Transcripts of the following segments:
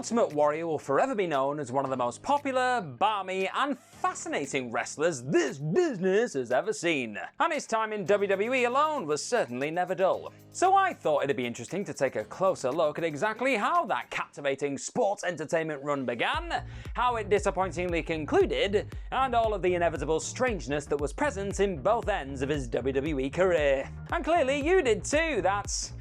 Ultimate Warrior will forever be known as one of the most popular, balmy, and fascinating wrestlers this business has ever seen. And his time in WWE alone was certainly never dull. So I thought it'd be interesting to take a closer look at exactly how that captivating sports entertainment run began, how it disappointingly concluded, and all of the inevitable strangeness that was present in both ends of his WWE career. And clearly you did too, that's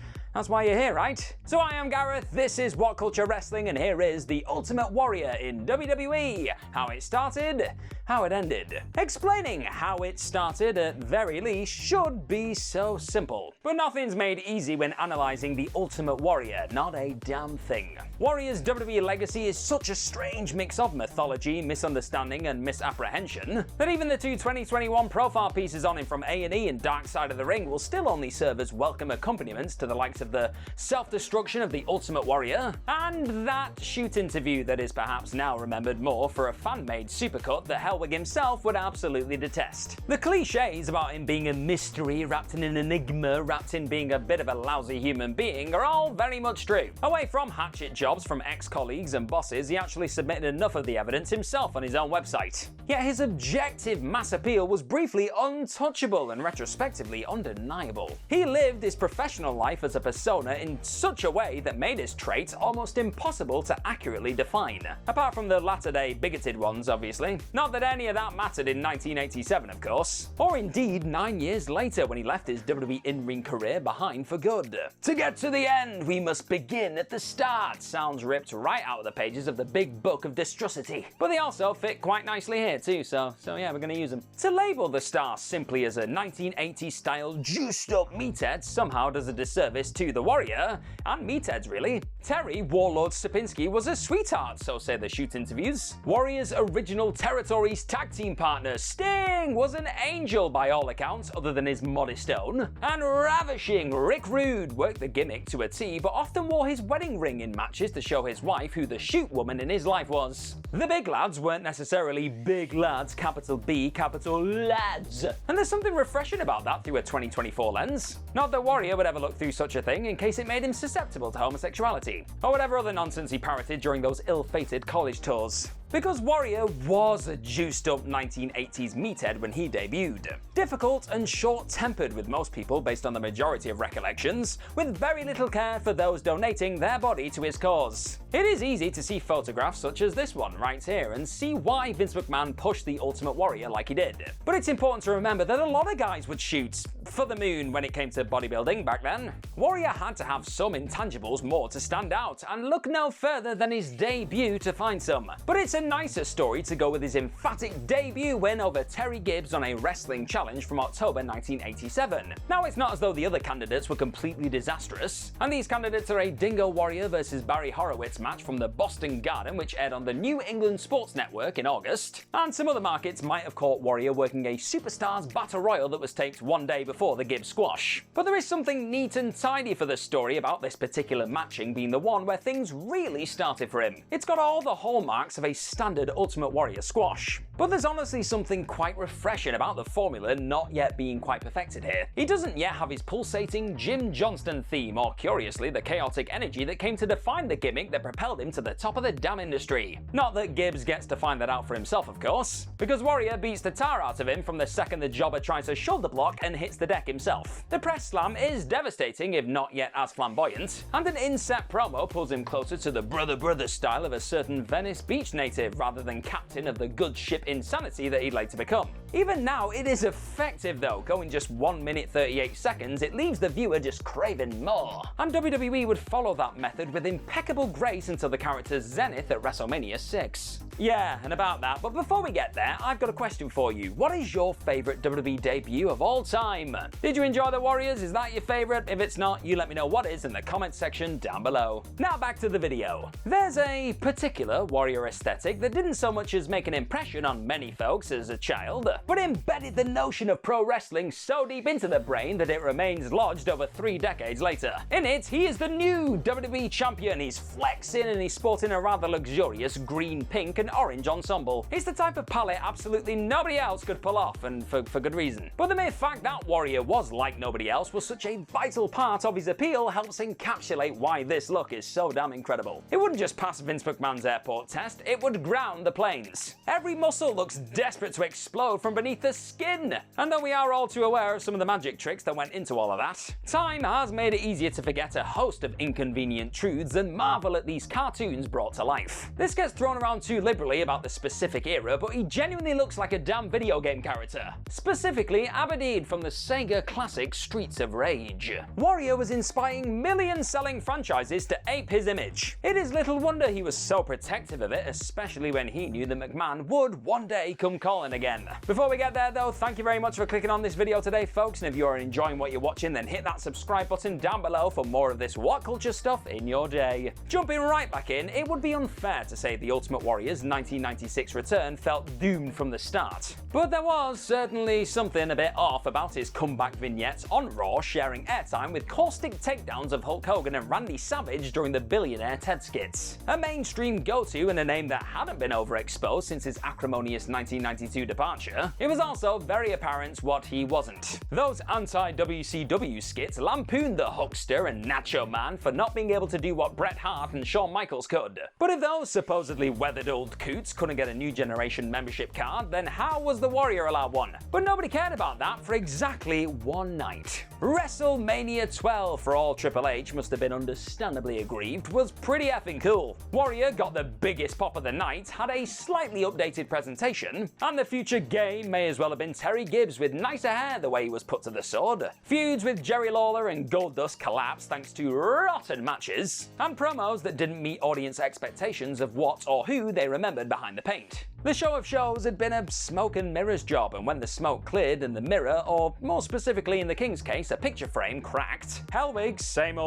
why you're here, right? So I am Gareth, this is What Culture Wrestling, and here is the Ultimate Warrior in WWE. How it started, how it ended. Explaining how it started, at very least, should be so simple. But nothing's made easy when analysing the Ultimate Warrior, not a damn thing. Warrior's WWE legacy is such a strange mix of mythology, misunderstanding, and misapprehension, that even the two 2021 profile pieces on him from A&E and Dark Side of the Ring will still only serve as welcome accompaniments to the likes of the self-destruction of the Ultimate Warrior, and that shoot interview that is perhaps now remembered more for a fan-made supercut that Hellwig himself would absolutely detest. The cliches about him being a mystery wrapped in an enigma, wrapped in being a bit of a lousy human being, are all very much true. Away from hatchet jobs from ex-colleagues and bosses, he actually submitted enough of the evidence himself on his own website. Yet his objective mass appeal was briefly untouchable and retrospectively undeniable. He lived his professional life as a persona in such a way that made his traits almost impossible to accurately define. Apart from the latter-day bigoted ones, obviously. Not that any of that mattered in 1987, of course. Or indeed 9 years later when he left his WWE in-ring career behind for good. To get to the end, we must begin at the start. Sounds ripped right out of the pages of the big book of Distrosity. But they also fit quite nicely here too, so yeah, we're gonna use them. To label the star simply as a 1980s style juiced up meathead somehow does a disservice to the Warrior, and meatheads really. Terry Warlord Sapinski was a sweetheart, so say the shoot interviews. Warrior's original territories tag team partner, Sting, was an angel by all accounts other than his modest own. And ravishing Rick Rude worked the gimmick to a T, but often wore his wedding ring in matches to show his wife who the shoot woman in his life was. The big lads weren't necessarily big lads, capital B, capital lads. And there's something refreshing about that through a 2024 lens. Not that Warrior would ever look through such a thing in case it made him susceptible to homosexuality, or whatever other nonsense he parroted during those ill-fated college tours. Because Warrior was a juiced-up 1980s meathead when he debuted. Difficult and short-tempered with most people based on the majority of recollections, with very little care for those donating their body to his cause. It is easy to see photographs such as this one right here and see why Vince McMahon pushed the Ultimate Warrior like he did. But it's important to remember that a lot of guys would shoot for the moon when it came to bodybuilding back then. Warrior had to have some intangibles more to stand out, and look no further than his debut to find some. But it's a nicer story to go with his emphatic debut win over Terry Gibbs on a wrestling challenge from October 1987. Now, it's not as though the other candidates were completely disastrous, and these candidates are a Dingo Warrior versus Barry Horowitz match from the Boston Garden, which aired on the New England Sports Network in August, and some other markets might have caught Warrior working a Superstars Battle Royal that was taped one day before the Gibbs squash. But there is something neat and tidy for the story about this particular matching being the one where things really started for him. It's got all the hallmarks of a standard Ultimate Warrior squash. But there's honestly something quite refreshing about the formula not yet being quite perfected here. He doesn't yet have his pulsating Jim Johnston theme, or curiously, the chaotic energy that came to define the gimmick that propelled him to the top of the damn industry. Not that Gibbs gets to find that out for himself, of course, because Warrior beats the tar out of him from the second the jobber tries to shoulder block and hits the deck himself. The press slam is devastating, if not yet as flamboyant, and an inset promo pulls him closer to the brother-brother style of a certain Venice Beach native rather than captain of the good ship Insanity that he'd later become. Even now, it is effective though. Going just 1 minute 38 seconds, it leaves the viewer just craving more. And WWE would follow that method with impeccable grace until the character's zenith at WrestleMania VI. Yeah, and about that, but before we get there, I've got a question for you. What is your favourite WWE debut of all time? Did you enjoy the Warriors? Is that your favourite? If it's not, you let me know what is in the comments section down below. Now back to the video. There's a particular Warrior aesthetic that didn't so much as make an impression on many folks as a child, but embedded the notion of pro wrestling so deep into the brain that it remains lodged over 3 decades later. In it, he is the new WWE champion. He's flexing and he's sporting a rather luxurious green, pink, an orange ensemble. It's the type of palette absolutely nobody else could pull off, and for good reason. But the mere fact that Warrior was like nobody else was such a vital part of his appeal helps encapsulate why this look is so damn incredible. It wouldn't just pass Vince McMahon's airport test, it would ground the planes. Every muscle looks desperate to explode from beneath the skin. And though we are all too aware of some of the magic tricks that went into all of that, time has made it easier to forget a host of inconvenient truths and marvel at these cartoons brought to life. This gets thrown around too liberally about the specific era, but he genuinely looks like a damn video game character. Specifically, Aberdeen from the Sega classic Streets of Rage. Warrior was inspiring million-selling franchises to ape his image. It is little wonder he was so protective of it, especially when he knew that McMahon would one day come calling again. Before we get there though, thank you very much for clicking on this video today, folks, and if you're enjoying what you're watching, then hit that subscribe button down below for more of this what culture stuff in your day. Jumping right back in, it would be unfair to say the Ultimate Warrior's 1996 return felt doomed from the start. But there was certainly something a bit off about his comeback vignettes on Raw, sharing airtime with caustic takedowns of Hulk Hogan and Randy Savage during the Billionaire Ted skits. A mainstream go-to and a name that hadn't been overexposed since his acrimonious 1992 departure, it was also very apparent what he wasn't. Those anti-WCW skits lampooned the Huckster and Nacho Man for not being able to do what Bret Hart and Shawn Michaels could. But if those supposedly weathered old coots couldn't get a new generation membership card, then how was the Warrior allowed one? But nobody cared about that for exactly one night. WrestleMania 12, for all Triple H must have been understandably aggrieved, was pretty effing cool. Warrior got the biggest pop of the night, had a slightly updated presentation, and the future game may as well have been Terry Gibbs with nicer hair the way he was put to the sword. Feuds with Jerry Lawler and Goldust collapsed thanks to rotten matches, and promos that didn't meet audience expectations of what or who they remembered behind the paint. The show of shows had been a smoke and mirrors job, and when the smoke cleared and the mirror, or more specifically in the King's case, a picture frame, cracked, Hellwig's same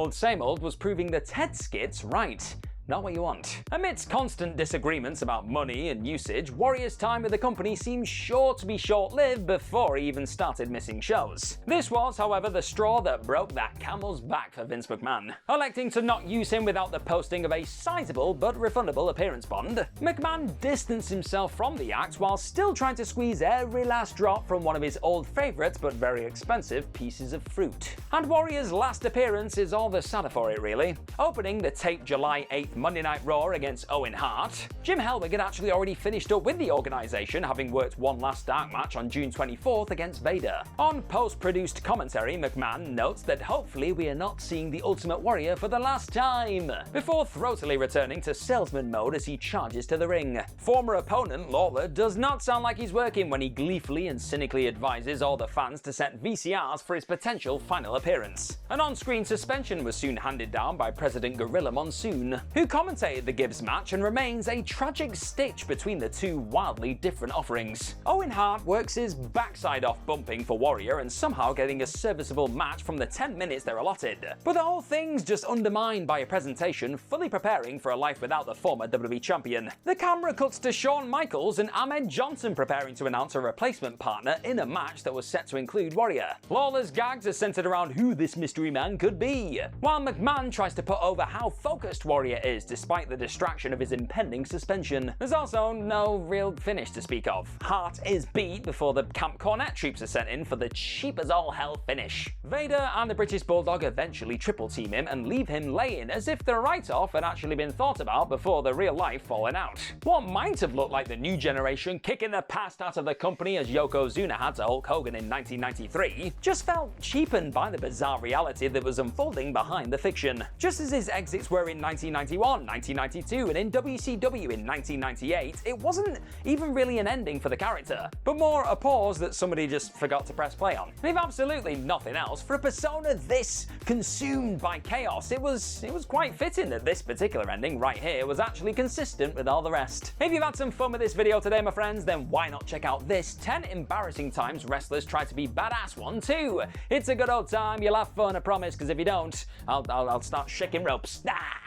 old was proving the Ted skits right. Not what you want. Amidst constant disagreements about money and usage, Warrior's time with the company seemed sure to be short-lived before he even started missing shows. This was, however, the straw that broke that camel's back for Vince McMahon. Electing to not use him without the posting of a sizable but refundable appearance bond, McMahon distanced himself from the act while still trying to squeeze every last drop from one of his old favourite but very expensive pieces of fruit. And Warrior's last appearance is all the sadder for it, really. Opening the taped July 8th Monday Night Raw against Owen Hart, Jim Hellwig had actually already finished up with the organisation, having worked one last dark match on June 24th against Vader. On post-produced commentary, McMahon notes that hopefully we are not seeing the Ultimate Warrior for the last time, before throatily returning to salesman mode as he charges to the ring. Former opponent Lawler does not sound like he's working when he gleefully and cynically advises all the fans to set VCRs for his potential final appearance. An on-screen suspension was soon handed down by President Gorilla Monsoon, who commentated the Gibbs match and remains a tragic stitch between the two wildly different offerings. Owen Hart works his backside off bumping for Warrior and somehow getting a serviceable match from the 10 minutes they're allotted. But the whole thing's just undermined by a presentation fully preparing for a life without the former WWE champion. The camera cuts to Shawn Michaels and Ahmed Johnson preparing to announce a replacement partner in a match that was set to include Warrior. Lawler's gags are centered around who this mystery man could be, while McMahon tries to put over how focused Warrior is despite the distraction of his impending suspension. There's also no real finish to speak of. Hart is beat before the Camp Cornette troops are sent in for the cheap as all hell finish. Vader and the British Bulldog eventually triple team him and leave him laying as if the write-off had actually been thought about before the real life falling out. What might have looked like the new generation kicking the past out of the company as Yokozuna had to Hulk Hogan in 1993 just felt cheapened by the bizarre reality that was unfolding behind the fiction. Just as his exits were in 1991, 1992, and in WCW in 1998, it wasn't even really an ending for the character, but more a pause that somebody just forgot to press play on. And if absolutely nothing else, for a persona this consumed by chaos, it was quite fitting that this particular ending right here was actually consistent with all the rest. If you've had some fun with this video today, my friends, then why not check out this 10 embarrassing times wrestlers try to be badass one too. It's a good old time, you'll have fun, I promise, because if you don't, I'll start shaking ropes. Ah!